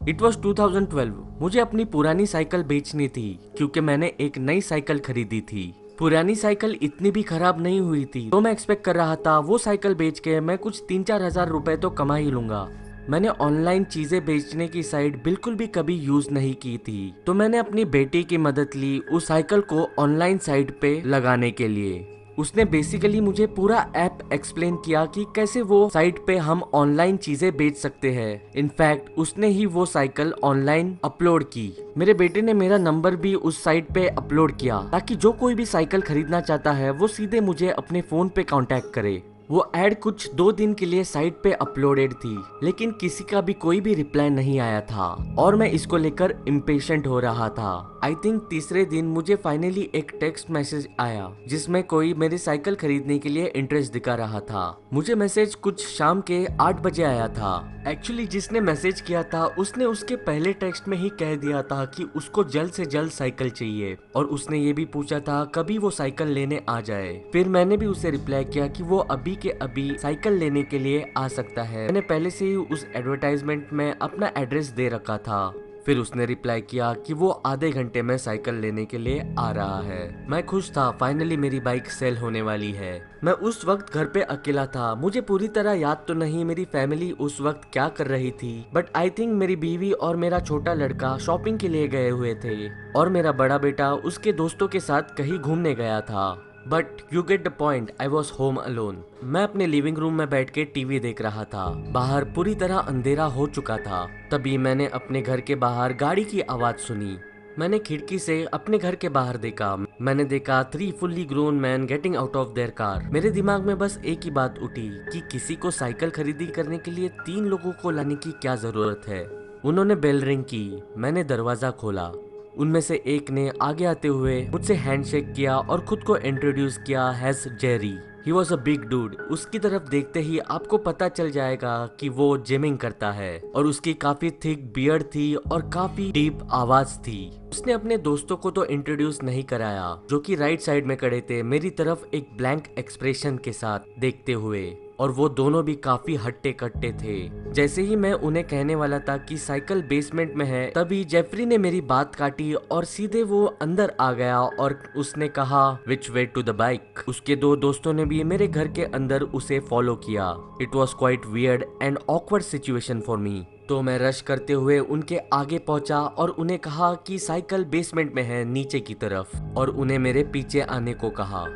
It was 2012। मुझे अपनी पुरानी साइकिल बेचनी थी क्योंकि मैंने एक नई साइकिल खरीदी थी। पुरानी साइकिल इतनी भी खराब नहीं हुई थी, तो मैं एक्सपेक्ट कर रहा था वो साइकिल बेच के मैं कुछ 3-4 हजार रुपए तो कमा ही लूंगा। मैंने ऑनलाइन चीजें बेचने की साइट बिल्कुल भी कभी यूज नहीं की थी, तो मैंने अपनी बेटी की मदद ली उस साइकिल को ऑनलाइन साइट पे लगाने के लिए। उसने बेसिकली मुझे पूरा ऐप एक्सप्लेन किया कि कैसे वो साइट पे हम ऑनलाइन चीजें बेच सकते हैं। इनफैक्ट उसने ही वो साइकिल ऑनलाइन अपलोड की। मेरे बेटे ने मेरा नंबर भी उस साइट पे अपलोड किया ताकि जो कोई भी साइकिल खरीदना चाहता है वो सीधे मुझे अपने फोन पे कांटेक्ट करे। वो ऐड कुछ 2 दिन के लिए साइट पे अपलोडेड थी, लेकिन किसी का भी कोई भी रिप्लाई नहीं आया था और मैं इसको लेकर इम्पेशेंट हो रहा था। आई थिंक तीसरे दिन मुझे फाइनली एक टेक्स्ट मैसेज आया जिसमें कोई मेरी साइकिल खरीदने के लिए इंटरेस्ट दिखा रहा था। मुझे मैसेज कुछ शाम के 8 बजे आया था। एक्चुअली जिसने मैसेज किया था उसने उसके पहले टेक्स्ट में ही कह दिया था कि उसको जल्द से जल्द साइकिल चाहिए, और उसने ये भी पूछा था कभी वो साइकिल लेने आ जाए। फिर मैंने भी उसे रिप्लाई किया कि वो अभी के अभी साइकिल लेने के लिए आ सकता है। मैंने पहले से ही उस एडवर्टाइजमेंट में अपना एड्रेस दे रखा था। फिर उसने रिप्लाई किया कि वो आधे घंटे में साइकिल लेने के लिए आ रहा है। मैं खुश था, फाइनली मेरी बाइक सेल होने वाली है। मैं उस वक्त घर पे अकेला था। मुझे पूरी तरह याद तो नहीं मेरी फैमिली उस वक्त क्या कर रही थी, बट आई थिंक मेरी बीवी और मेरा छोटा लड़का शॉपिंग के लिए गए हुए थे और मेरा बड़ा बेटा उसके दोस्तों के साथ कहीं घूमने गया था। But you get the point, I was home alone. मैं अपने लिविंग रूम में बैठ के टीवी देख रहा था। बाहर पूरी तरह अंधेरा हो चुका था। तभी मैंने अपने घर के बाहर गाड़ी की आवाज सुनी। मैंने खिड़की से अपने घर के बाहर देखा। मैंने देखा 3 fully grown man getting out of their car. मेरे दिमाग में बस एक ही बात उठी कि किसी को साइकिल खरीदी करने के लिए 3 लोगों को लाने की क्या जरूरत है। उन्होंने बेल रिंग की। मैंने दरवाजा खोला। उनमें से एक ने आगे आते हुए मुझसे हैंडशेक किया और खुद को इंट्रोड्यूस किया as Jerry. He was a big dude. उसकी तरफ देखते ही आपको पता चल जाएगा कि वो जिमिंग करता है, और उसकी काफी थिक बियर्ड थी और काफी डीप आवाज थी। उसने अपने दोस्तों को तो इंट्रोड्यूस नहीं कराया, जो कि राइट साइड में खड़े थे मेरी तरफ एक ब्लैंक एक्सप्रेशन के साथ देखते हुए, और वो दोनों भी काफी हट्टे कट्टे थे। जैसे ही मैं उन्हें कहने वाला था कि साइकिल बेसमेंट में है, तभी जेफरी ने मेरी बात काटी और सीधे वो अंदर आ गया और उसने कहा विच वे टू द बाइक। उसके 2 दोस्तों ने भी मेरे घर के अंदर उसे फॉलो किया। It was quite weird and awkward situation for me. तो मैं रश करते हुए उनके आगे पहुंचा और उन्हें कहा कि साइकिल बेसमेंट में है नीचे की तरफ, और उन्हें मेरे पीछे आने को कहा।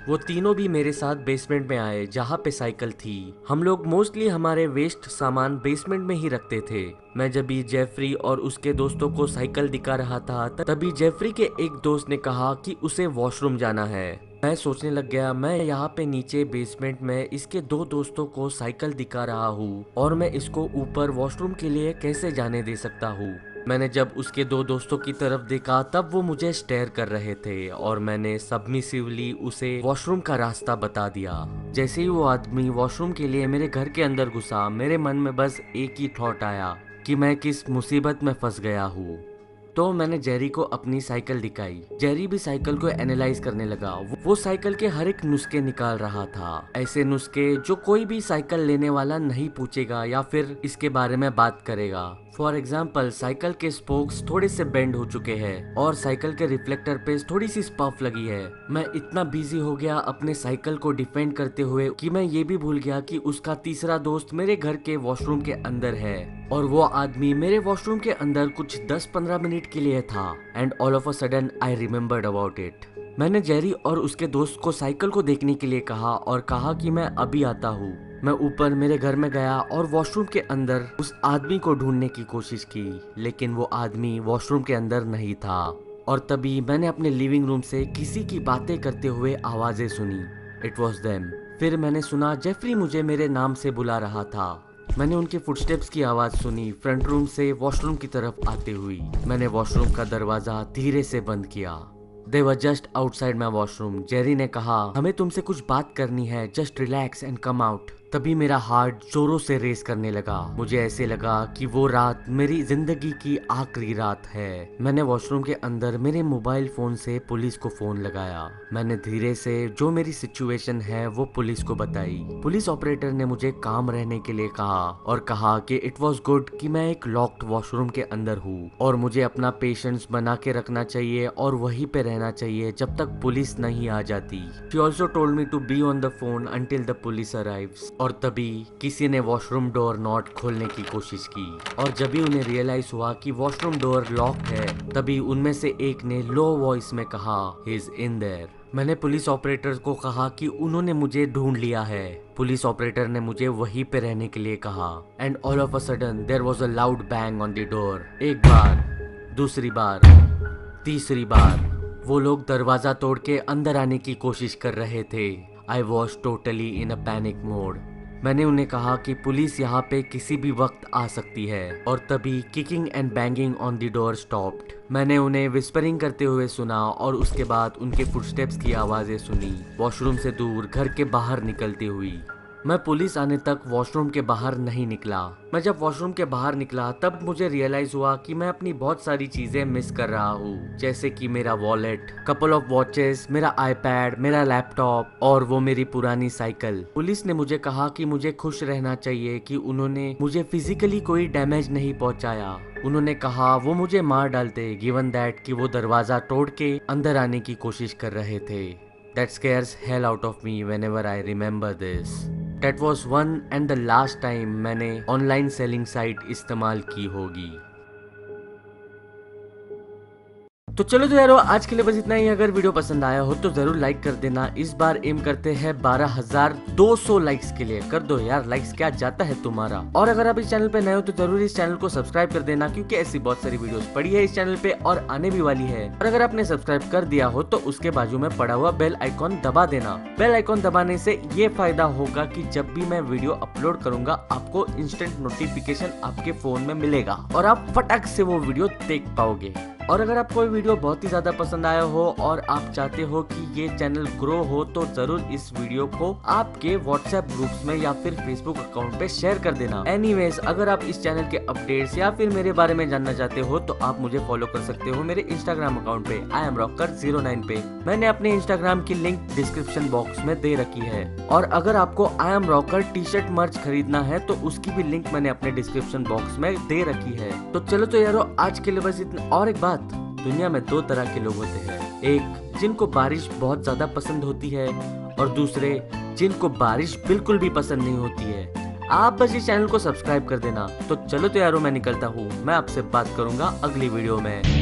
वो तीनों भी मेरे साथ बेसमेंट में आए जहाँ पे साइकिल थी। हम लोग मोस्टली हमारे वेस्ट सामान बेसमेंट में ही रखते थे। मैं जब भी जेफरी और उसके दोस्तों को साइकिल दिखा रहा था, तभी जेफरी के एक दोस्त ने कहा कि उसे वॉशरूम जाना है। मैं सोचने लग गया, मैं यहाँ पे नीचे बेसमेंट में इसके 2 दोस्तों को साइकिल दिखा रहा हूँ और मैं इसको ऊपर वॉशरूम के लिए कैसे जाने दे सकता हूँ। मैंने जब उसके 2 दोस्तों की तरफ देखा तब वो मुझे स्टेयर कर रहे थे और मैंने सबमिसिवली उसे वॉशरूम का रास्ता बता दिया। जैसे ही वो आदमी वॉशरूम के लिए मेरे घर के अंदर घुसा, मेरे मन में बस एक ही थॉट आया कि मैं किस मुसीबत में फंस गया हूँ। तो मैंने जेरी को अपनी साइकिल दिखाई। जेरी भी साइकिल को एनालाइज करने लगा। वो साइकिल के हर एक नुस्खे निकाल रहा था, ऐसे नुस्खे जो कोई भी साइकिल लेने वाला नहीं पूछेगा या फिर इसके बारे में बात करेगा। फॉर एग्जाम्पल, साइकिल के स्पोक्स थोड़े से बेंड हो चुके हैं और साइकिल के रिफ्लेक्टर पे थोड़ी सी स्पफ लगी है। मैं इतना बिजी हो गया अपने साइकिल को डिफेंड करते हुए कि मैं ये भी भूल गया कि उसका तीसरा दोस्त मेरे घर के वॉशरूम के अंदर है, और वो आदमी मेरे वॉशरूम के अंदर कुछ 10-15 मिनट के लिए था। And all of a sudden I remembered about it. मैंने जेरी और उसके दोस्त को साइकिल को देखने के लिए कहा और कहा कि मैं अभी आता हूँ। मैं ऊपर मेरे घर में गया और वॉशरूम के अंदर उस आदमी को ढूंढने की कोशिश की, लेकिन वो आदमी वॉशरूम के अंदर नहीं था। और तभी मैंने अपने लिविंग रूम से किसी की बातें करते हुए आवाजें सुनी। It was them. फिर मैंने सुना जेफरी मुझे मेरे नाम से बुला रहा था। मैंने उनके फुटस्टेप्स की आवाज सुनी फ्रंट रूम से वॉशरूम की तरफ आते हुई। मैंने वॉशरूम का दरवाजा धीरे से बंद किया। They were just outside my washroom. Jerry ने कहा, हमें तुमसे कुछ बात करनी है, just relax and come out. तभी मेरा हार्ट जोरों से रेस करने लगा। मुझे ऐसे लगा कि वो रात मेरी जिंदगी की आखिरी रात है। मैंने वॉशरूम के अंदर मेरे मोबाइल फोन से पुलिस को फोन लगाया। मैंने धीरे से जो मेरी सिचुएशन है वो पुलिस को बताई। पुलिस ऑपरेटर ने मुझे काम रहने के लिए कहा और कहा कि इट वाज गुड कि मैं एक लॉक्ड वॉशरूम के अंदर हूँ और मुझे अपना पेशेंस बना के रखना चाहिए और वहीं पे रहना चाहिए जब तक पुलिस नहीं आ जाती। She also told me to be on the phone until the police arrives. और तभी किसी ने वॉशरूम डोर नॉट खोलने की कोशिश की और जब भी उन्हें रियलाइज हुआ कि वॉशरूम डोर लॉक्ड है, तभी उनमें से एक ने लो वॉइस में कहा, ही इज इन देयर। मैंने पुलिस ऑपरेटर को कहा कि उन्होंने मुझे ढूंढ लिया है। पुलिस ऑपरेटर ने मुझे वहीं पे रहने के लिए कहा and all of a sudden there was a loud bang on the door. एक बार, दूसरी बार, तीसरी बार वो लोग दरवाजा तोड़ के अंदर आने की कोशिश कर रहे थे। I was totally in a panic mode. मैंने उन्हें कहा कि पुलिस यहाँ पे किसी भी वक्त आ सकती है और तभी kicking and banging on the door stopped. मैंने उन्हें विस्परिंग करते हुए सुना और उसके बाद उनके फुटस्टेप्स की आवाजें सुनी वॉशरूम से दूर घर के बाहर निकलती हुई। मैं पुलिस आने तक वॉशरूम के बाहर नहीं निकला। मैं जब वॉशरूम के बाहर निकला तब मुझे रियलाइज हुआ कि मैं अपनी बहुत सारी चीजें मिस कर रहा हूँ, जैसे कि मेरा वॉलेट, कपल ऑफ वॉचेस, मेरा आईपैड, मेरा लैपटॉप और वो मेरी पुरानी साइकिल। पुलिस ने मुझे कहा कि मुझे खुश रहना चाहिए कि उन्होंने मुझे फिजिकली कोई डैमेज नहीं पहुंचाया। उन्होंने कहा वो मुझे मार डालते गिवन दैट कि वो दरवाजा तोड़ के अंदर आने की कोशिश कर रहे थे। That scares hell out of me whenever I remember this. That was one and the last time मैंने ऑनलाइन सेलिंग साइट इस्तेमाल की होगी। तो चलो तो यारो आज के लिए बस इतना ही। अगर वीडियो पसंद आया हो तो जरूर लाइक कर देना। इस बार एम करते हैं 12,200 लाइक्स के लिए। कर दो यार लाइक्स, क्या जाता है तुम्हारा। और अगर आप इस चैनल पे नए हो तो जरूर इस चैनल को सब्सक्राइब कर देना, क्योंकि ऐसी बहुत सारी वीडियोस पड़ी है इस चैनल पे और आने भी वाली है। और अगर आपने सब्सक्राइब कर दिया हो तो उसके बाजू में पड़ा हुआ बेल आइकॉन दबा देना। बेल आइकॉन दबाने से ये फायदा होगा कि जब भी मैं वीडियो अपलोड करूंगा आपको इंस्टेंट नोटिफिकेशन आपके फोन में मिलेगा और आप फटाक से वो वीडियो देख पाओगे। और अगर आपको वीडियो बहुत ही ज्यादा पसंद आया हो और आप चाहते हो कि ये चैनल ग्रो हो तो जरूर इस वीडियो को आपके व्हाट्सएप ग्रुप्स में या फिर फेसबुक अकाउंट पे शेयर कर देना। एनीवेज, अगर आप इस चैनल के अपडेट्स या फिर मेरे बारे में जानना चाहते हो तो आप मुझे फॉलो कर सकते हो मेरे इंस्टाग्राम अकाउंट पे IamRocker09 पे। मैंने अपने इंस्टाग्राम की लिंक डिस्क्रिप्शन बॉक्स में दे रखी है। और अगर आपको I am rocker T shirt मर्च खरीदना है तो उसकी भी लिंक मैंने अपने डिस्क्रिप्शन बॉक्स में दे रखी है। तो चलो तो यारो आज के लिए बस इतना। और एक बात, दुनिया में दो तरह के लोग होते हैं, एक जिनको बारिश बहुत ज्यादा पसंद होती है और दूसरे जिनको बारिश बिल्कुल भी पसंद नहीं होती है। आप बस इस चैनल को सब्सक्राइब कर देना। तो चलो तो यारो मैं निकलता हूँ, मैं आपसे बात करूंगा अगली वीडियो में।